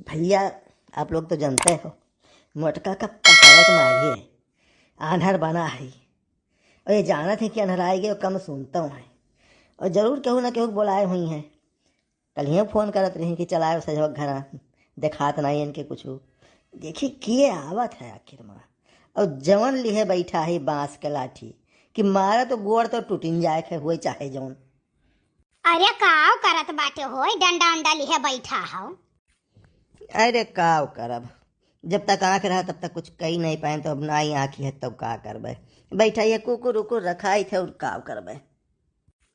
भैया आप लोग तो जानते हो मोटका का पकड़क मारी है, आंधर बना है। और ये जाना थे कि अंधराएगी और कम सुनता हूँ है। और जरूर केहू ना केहू बुलाए हुई हैं। कल ही फ़ोन करत रही कि चलाए सजो घर देखात नहीं इनके कुछ। देखी किए आवत है आखिर में। और जवन लिहे बैठा है बांस के लाठी कि मारा तो गोड़ तो टूटिन जाए के हुए चाहे जौन। अरे काव करत बाटे होय, डंडा अंडा लिहे बैठा हो। अरे काव करब, जब तक आँख रहा तब तक कुछ कही नहीं पाए, तो अब ना ही आँखी है तब का करबे। बैठा ये कुकुर उकुर रखाई थे और काव करबे।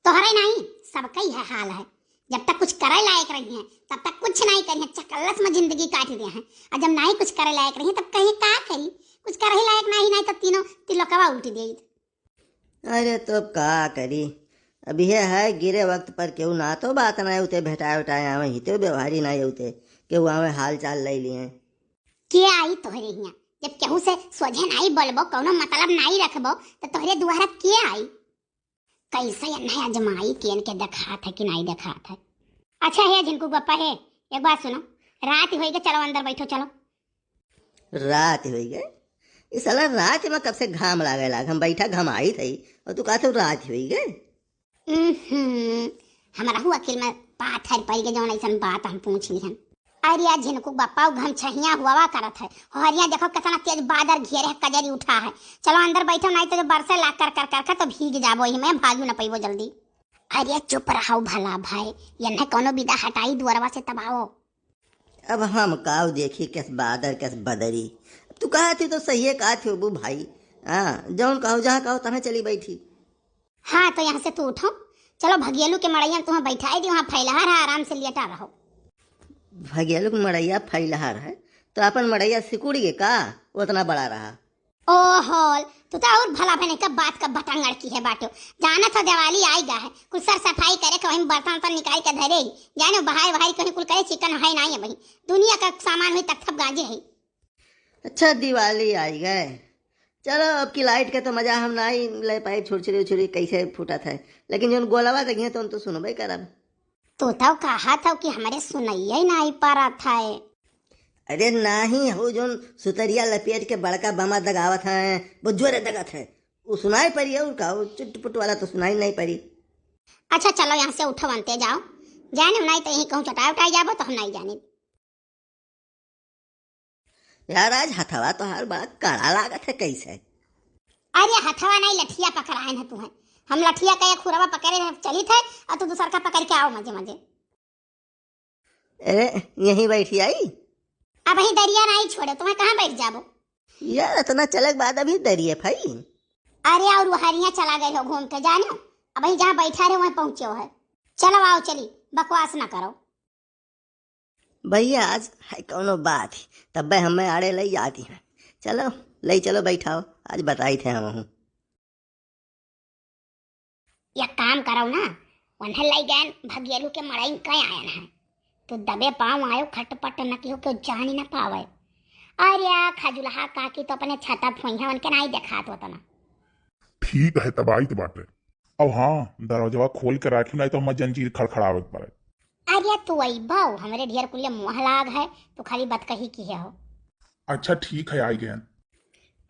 तोहरे नहीं सबका ही है हाल है। जब तक कुछ करे लायक रही हैं तब तक कुछ नहीं करी, चकल्लस में जिंदगी काट दिया है। और जब नहीं कुछ करे लायक रही तब कहीं का करी, कुछ करे लायक नहीं तब तीनों तिलकवा उल्टी दे। अरे तो का करी, अभी है गिरे वक्त पर केहू ना तो बात ना उते भेटाए उठाए आवे ही तो व्यवहारी ना उते केहू आवे हाल चाल ले लिए। के आई तोहरे हियां, जब केहू से सोझे नहीं बोलबो, कोनो मतलब नहीं रखबो, तो तोहरे दुआरा के आई। कैसे नया जमाई केन के देखात है कि नहीं देखात है। अच्छा है झिनकू गप्पा है, एक बात सुनो, रात हो गई, चलो अंदर बैठो चलो। रात हो गए इस साला, रात में कब से घाम लागे लाग, हम बैठा घमाई थी और तू कहते रात हो गए। हमारा हुआ अखिल में बात है पड़ के जौन ऐसा बात हम पूछ ली हम। अरे यार झिनकू बप्पा घम छहिया हुआ करत है, हरिया देखो कितना तेज बादल घेरे है, कजरी उठा है। चलो अंदर बैठो, नहीं तो जो बरसे ला कर कर कर तो भीग जाबो ही में, भागू न पैबो जल्दी। अरे चुप रहो भला भाई, ये न कोनो विदा हटाई दुआरवा से तब आओ। अब हम काव देखी किस बादर किस बदरी। तू कहा थी तो सही है, कहा थी अबू भाई। हाँ जौन कहो जहाँ कहो तहाँ चली बैठी। हाँ तो यहाँ से तू उठो, चलो भगियलू के मड़ैया तुम्हें बैठाई दी, वहाँ फैलहार है, आराम से लेटा रहो। भगेलू के मड़ैया फैलहार है तो अपन मड़ैया सिकुड़ी का उतना बड़ा रहा। ओहो तू तो और भला बने का बात का बटंगड़ की है बाटो। जाना था दिवाली आएगा है, कुछ सर सफाई करे कहीं बर्तन तो निकाल के धरे ही जाने बहाई बहाई कहीं कुल करे, चिकन है नहीं है भाई, दुनिया का सामान हुई तक गाजे है। अच्छा दिवाली आई गए, चलो अब की लाइट के तो मजा हम ना ही ले पाए, छुरछुरी उछुरी कैसे फूटा था। लेकिन जो गोलावा देखिए तो हम तो सुनो भाई करब। तो कहा था कि हमारे सुनैया ही नहीं पा रहा था। अरे नहीं हो जो सुतरिया लपेट के बड़का बमा दगावत है वो जोरे दगत है, वो सुनाई पड़ी और का चुटपुट वाला तो सुनाई नहीं पड़ी। अच्छा चलो यहाँ से उठो, बनते जाओ, जाने नहीं तो यहीं कहूँ चटाई उठाई जाबो तो हम नहीं जाने। यार आज हथवा तो हार बड़ा कड़ा लागत है कैसे। अरे हथवा नहीं लठिया पकड़ाए ना तुम्हें, हम लठिया का खुरवा पकड़े चली थे और तू दूसर का पकड़ के आओ मजे मजे। अरे यहीं बैठी आई, अब वही दरिया नहीं छोड़े, तुम्हें कहाँ बैठ जाबो। यार इतना चलक बाद अभी दरिए भाई। अरे और हरिया चला गए हो घूम के, जाने अब वही जहाँ बैठा रहे वहीं पहुंचे हो है। चलो आओ चली, बकवास ना करो भैया, आज है कौनो बात तब हमें आड़े ले जाती हैं। चलो ले चलो बैठाओ, आज बताई थे हम हूँ। या काम करो ना, उन्हें ले गए भगियलू के मड़ाई कहीं आया ना है, तो दबे पाँव आयो खटपट न कि हो जान ही ना पावे। अरे खजुलहा काकी तो अपने छता फुइया उनके नहीं देखात होता ना। ठीक है तब आई तो बात है। अब हाँ दरवाजा खोल के रखी, नहीं तो हम जंजीर खड़खड़ावे पड़े। अरे तू आई बाऊ हमारे ढेर कुल्ले मुँह लाग है, तो खाली बात कही की है हो। अच्छा ठीक है आई गए।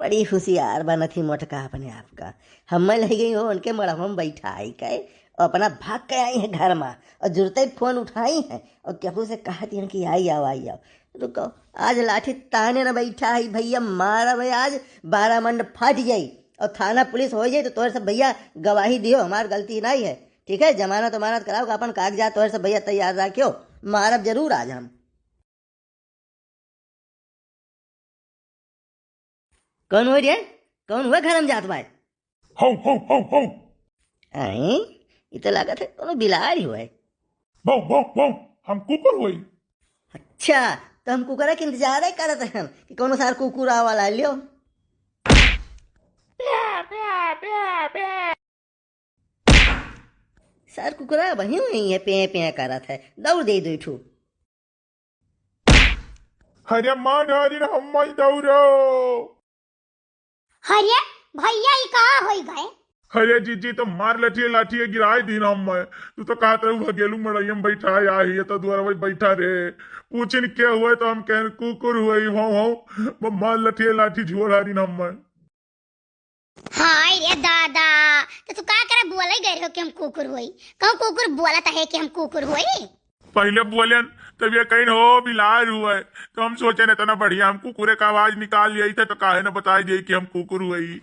बड़ी होशियार बना थी मोटका अपने आप का, हमें ले गई हो उनके मड़वा में बैठा आई के और अपना भाग के आई है घर में, और जुड़ते फोन उठाई है और केहू से कहती हैं कि आई आओ आई आओ। रुको आज लाठी ताने न बैठा है भैया, मारा भाई आज 12 मंड फट जाई और थाना पुलिस हो जाए तो तोहर सब भैया गवाही दियो, हमार गलती नहीं है। ठीक है, जमानत उमानत कराओ, अपन कागजात तोहर सब भैया तैयार रखियो, मारब जरूर आज हम। कौन हो रे, कौन हुआ घर में जात भाई। हो हो हो हो आई ये तो लागत है कोनो बिलाड़ी हुआ है। वो वो हम कुकुर हुई। अच्छा तो हम कुकरा के इंतजार ही करते हैं कि कोनो सार कुकुरा वाला लियो। सार कुकुरा वही हुई है, पे पे करत है, दौड़ दे दो ठू। अरे मान हरी हम दौड़ो। अरे भैया ही कहाँ हो गए। अरे जीजी तो मार लठिए लाठिए गिराए दी हम मैं। तू तो कहत रहे भगेलू मड़ैया में बैठा आ ही तो दुआरा वही बैठा रे। पूछिन क्या हुआ तो हम कह कुकुर हुई हो मार लठिए लाठी झोल हारी हम मैं। हाय रे दादा, तो तू का करे बोले गए हो कि हम कुकुर होई? कहूं कुकुर बोलता है कि हम कुकुर होई? पहले बोले तब ये कहीं हो बिलार हुआ है तो हम सोचे न इतना बढ़िया हम कुकुरे का आवाज निकाल लिया थे तो काहे न बताई दिए कि हम कुकुर हुई।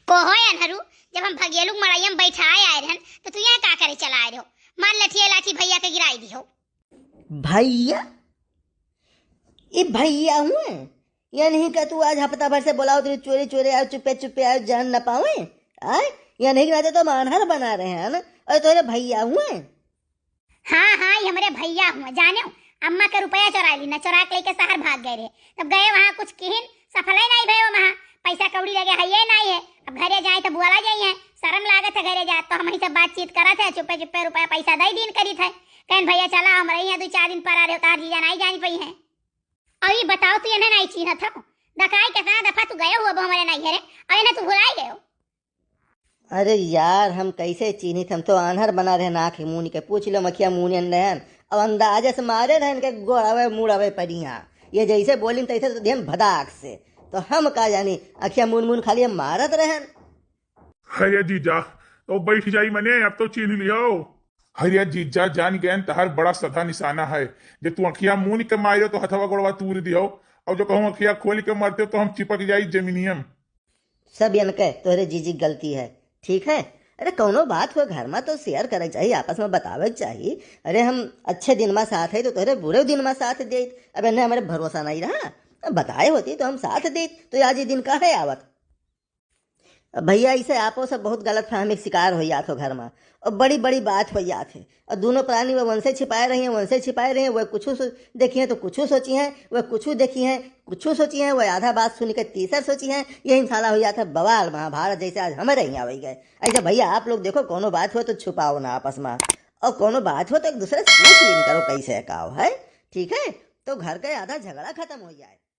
कोहो अनहरू, जब हम भगेलू मड़ैया में बैठाए आए रहन तो तू यहाँ का करे चला आए रहो? मार लठिया लाठी भैया के गिराई दी हो। भैया, ये भैया हुए या नहीं का तू आज हफ्ता भर से बोलाओ तेरी चोरी चोरी आओ चुपे चुपे आओ जान न पावे आए या नहीं रहते तो मानहर बना रहे हैं ना। अरे तेरे भैया हुए? हाँ हाँ, ये हमारे भैया हुआ। जाने हो, अम्मा का रुपया चुरा ली ना, चुरा के लेके शहर भाग गए रहे। तब गए वहाँ कुछ किहिन सफल नहीं भय वहाँ, पैसा कौड़ी लगे है ये नहीं है। अब घरे जाए तो बुआला जाई है, शर्म लागत है घरे जाए तो हम ही सब बातचीत करा थे, चुपे चुपे रुपया पैसा दे दिन करी थे। कहन भैया चला हमारे यहाँ 2-4 दिन पर आ रहे हो, तार जीजा नहीं जानी पई है। और ये बताओ तू इन्हें नहीं चीना था दखाई कितना दफा तू गए हुआ हमारे नहीं घरे और इन्हें तू भुला गए हो। अरे यार हम कैसे चीनी हम तो आन्हर बना रहे नाक मुँह के पूछ लो मखिया मुँह रहन अब अंदाजे से मारे रहन के गोड़ावे मुड़ावे पड़िया ये जैसे बोली तैसे तो ध्यान भदाक से तो हम का जानी अखिया मुन खाली मारत रहन। हरिया जीजा तो बैठ जाई मने अब तो चीन लियो। हरिया जीजा जान गए तहार बड़ा सदा निशाना है जे तू अखिया मुंह के मारो तो हथवा गोड़वा तूर दियो और जो कहूँ अखिया खोल के मरते तो हम चिपक जाई जमीनियम। सब यन के तोहरे जीजी गलती है ठीक है। अरे कौनो बात हो घर में तो शेयर करे चाहिए आपस में बतावे चाहिए। अरे हम अच्छे दिन में साथ है तो तोहरे बुरे दिन में साथ दे। अब इन्हें हमारे भरोसा नहीं रहा बताए होती तो हम साथ दे तो आज ये दिन का है आवत। भैया इसे आपो सब बहुत गलत फहमी के शिकार हो जाते हो घर में और बड़ी बड़ी बात हो जाते और दोनों प्राणी वो वन से छिपाए रही हैं वन से छिपाए रहे हैं। वह कुछ देखी हैं तो कुछ सोची हैं, वह कुछ देखी हैं कुछ सोची हैं, वह आधा बात सुन के तीसर सोची हैं। यही साला हो जाता है बवाल महाभारत जैसे आज हमें नहीं आवे गए। ऐसे भैया आप लोग देखो कोनो बात हो तो छुपाओ ना आपस में और कोनो बात हो तो एक दूसरे से पूछ लीन करो कैसे काओ है ठीक है तो घर का आधा झगड़ा खत्म हो जाए।